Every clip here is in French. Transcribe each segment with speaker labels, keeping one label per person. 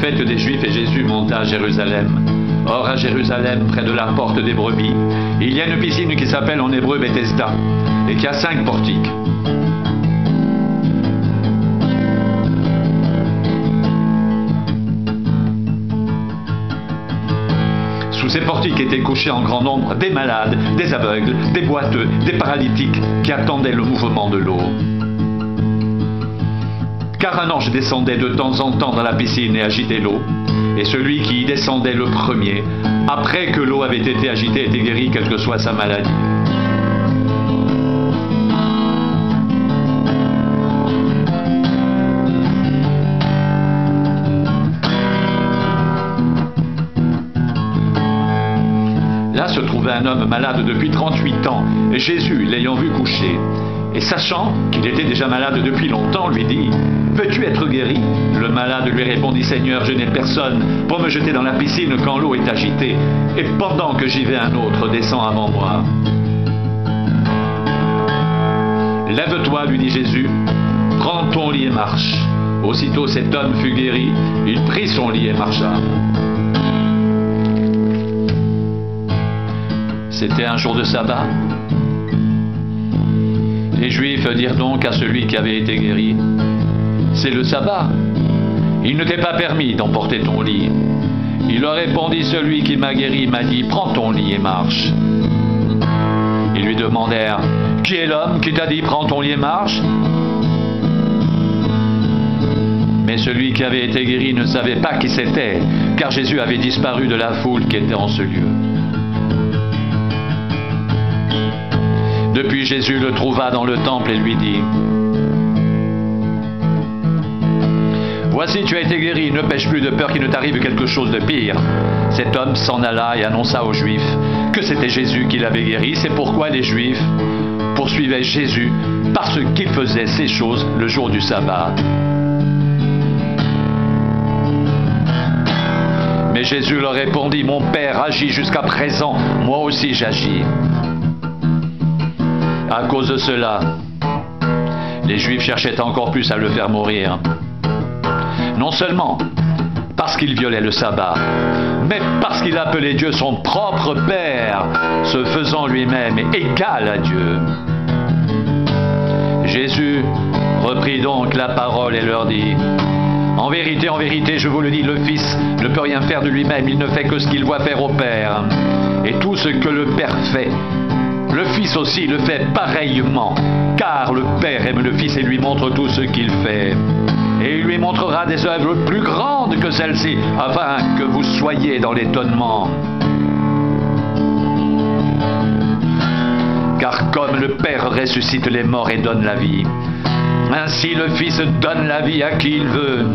Speaker 1: fête des Juifs et Jésus monta à Jérusalem. Or à Jérusalem, près de la porte des brebis, il y a une piscine qui s'appelle en hébreu Bethesda et qui a 5 portiques. Sous ces portiques étaient couchés en grand nombre des malades, des aveugles, des boiteux, des paralytiques qui attendaient le mouvement de l'eau. Car un ange descendait de temps en temps dans la piscine et agitait l'eau, et celui qui y descendait le premier, après que l'eau avait été agitée, était guéri, quelle que soit sa maladie. Là se trouvait un homme malade depuis 38 ans, et Jésus, l'ayant vu coucher, et sachant qu'il était déjà malade depuis longtemps, lui dit « Veux-tu être guéri ?» Le malade lui répondit « Seigneur, je n'ai personne pour me jeter dans la piscine quand l'eau est agitée, et pendant que j'y vais, un autre descend avant moi. » « Lève-toi, lui dit Jésus, prends ton lit et marche. » Aussitôt cet homme fut guéri, il prit son lit et marcha. C'était un jour de sabbat. Les Juifs dirent donc à celui qui avait été guéri, « C'est le sabbat. Il ne t'est pas permis d'emporter ton lit. » Il leur répondit, « Celui qui m'a guéri m'a dit, prends ton lit et marche. » Ils lui demandèrent, « Qui est l'homme qui t'a dit, prends ton lit et marche ?» Mais celui qui avait été guéri ne savait pas qui c'était, car Jésus avait disparu de la foule qui était en ce lieu. Depuis, Jésus le trouva dans le temple et lui dit, « Voici, tu as été guéri, ne pêche plus de peur qu'il ne t'arrive quelque chose de pire. » Cet homme s'en alla et annonça aux Juifs que c'était Jésus qui l'avait guéri. C'est pourquoi les Juifs poursuivaient Jésus parce qu'il faisait ces choses le jour du sabbat. Mais Jésus leur répondit, « Mon Père agit jusqu'à présent, moi aussi j'agis. » À cause de cela, les Juifs cherchaient encore plus à le faire mourir. Non seulement parce qu'il violait le sabbat, mais parce qu'il appelait Dieu son propre Père, se faisant lui-même égal à Dieu. Jésus reprit donc la parole et leur dit, « En vérité, je vous le dis, le Fils ne peut rien faire de lui-même, il ne fait que ce qu'il voit faire au Père. Et tout ce que le Père fait, le Fils aussi le fait pareillement, car le Père aime le Fils et lui montre tout ce qu'il fait. Et il lui montrera des œuvres plus grandes que celles-ci, afin que vous soyez dans l'étonnement. Car comme le Père ressuscite les morts et donne la vie, ainsi le Fils donne la vie à qui il veut.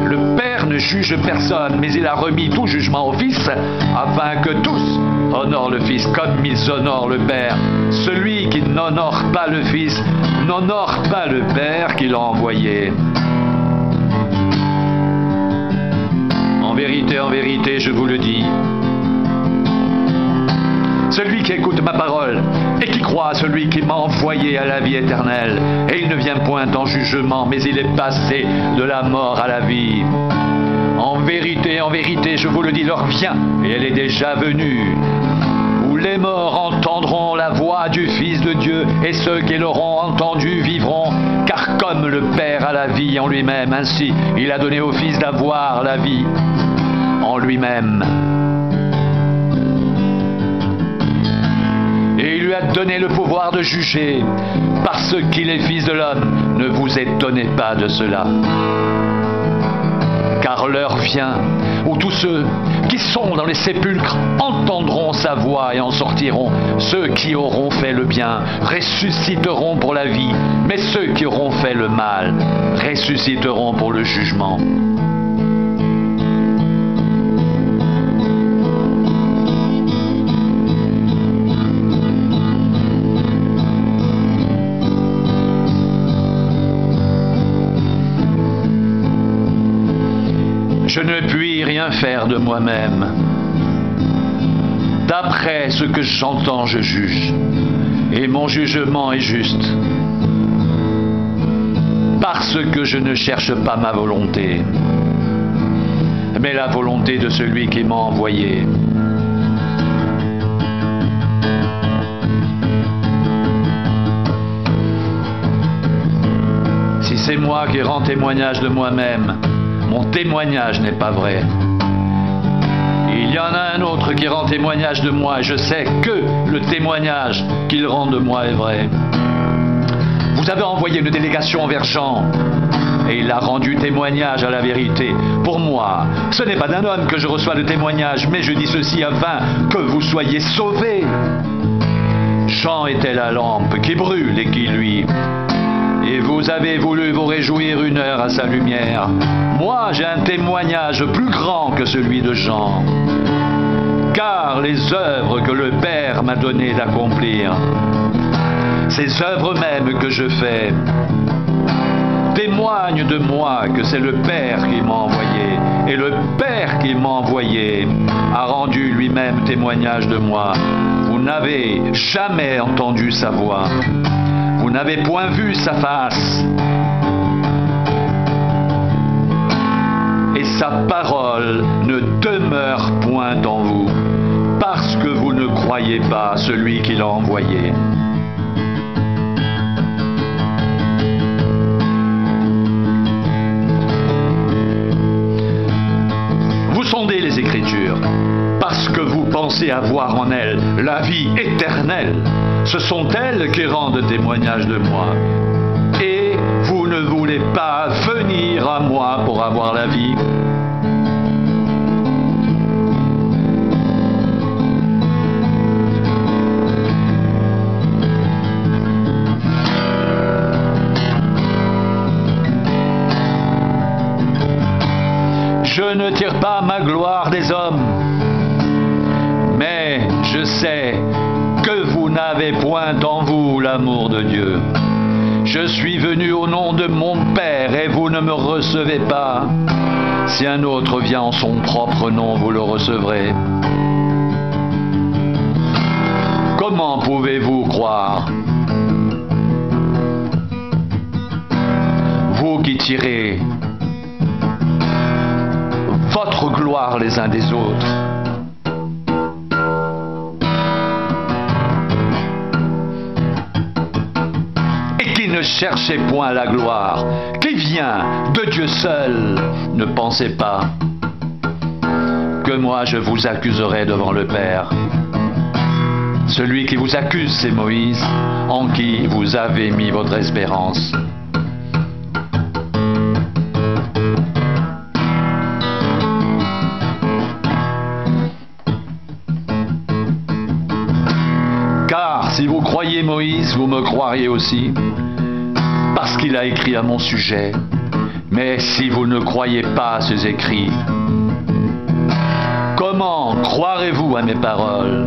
Speaker 1: Le Père ne juge personne, mais il a remis tout jugement au Fils, afin que tous honorent le Fils comme ils honorent le Père. Celui qui n'honore pas le Fils n'honore pas le Père qui l'a envoyé. En vérité, je vous le dis, celui qui écoute ma parole et qui croit à celui qui m'a envoyé à la vie éternelle, et il ne vient point en jugement, mais il est passé de la mort à la vie. En vérité, je vous le dis, l'heure vient, et elle est déjà venue, où les morts entendront la voix du Fils de Dieu, et ceux qui l'auront entendu vivront, car comme le Père a la vie en lui-même, ainsi il a donné au Fils d'avoir la vie en lui-même. Et il lui a donné le pouvoir de juger, parce qu'il est Fils de l'homme. Ne vous étonnez pas de cela. Car l'heure vient où tous ceux qui sont dans les sépulcres entendront sa voix et en sortiront. Ceux qui auront fait le bien ressusciteront pour la vie, mais ceux qui auront fait le mal ressusciteront pour le jugement. Je ne puis rien faire de moi-même. D'après ce que j'entends, je juge, et mon jugement est juste, parce que je ne cherche pas ma volonté, mais la volonté de celui qui m'a envoyé. Si c'est moi qui rends témoignage de moi-même, mon témoignage n'est pas vrai. Il y en a un autre qui rend témoignage de moi et je sais que le témoignage qu'il rend de moi est vrai. Vous avez envoyé une délégation vers Jean et il a rendu témoignage à la vérité. Pour moi, ce n'est pas d'un homme que je reçois le témoignage, mais je dis ceci afin que vous soyez sauvés. Jean était la lampe qui brûle et qui luit. Et vous avez voulu vous réjouir une heure à sa lumière. Moi, j'ai un témoignage plus grand que celui de Jean. Car les œuvres que le Père m'a donné d'accomplir, ces œuvres mêmes que je fais, témoignent de moi que c'est le Père qui m'a envoyé. Et le Père qui m'a envoyé a rendu lui-même témoignage de moi. Vous n'avez jamais entendu sa voix. Vous n'avez point vu sa face. Et sa parole ne demeure point en vous, parce que vous ne croyez pas celui qui l'a envoyé. Vous sondez les Écritures, parce que vous pensez avoir en elles la vie éternelle. Ce sont elles qui rendent témoignage de moi. Et vous ne voulez pas venir à moi pour avoir la vie. Je ne tire pas ma gloire des hommes, mais je sais que vous n'avez point en vous l'amour de Dieu. Je suis venu au nom de mon Père et vous ne me recevez pas. Si un autre vient en son propre nom, vous le recevrez. Comment pouvez-vous croire? Vous qui tirez votre gloire les uns des autres. Et qui ne cherchez point la gloire, qui vient de Dieu seul, ne pensez pas que moi je vous accuserai devant le Père. Celui qui vous accuse, c'est Moïse, en qui vous avez mis votre espérance. Car si vous croyez Moïse, vous me croiriez aussi, parce qu'il a écrit à mon sujet. Mais si vous ne croyez pas à ses écrits, comment croirez-vous à mes paroles ?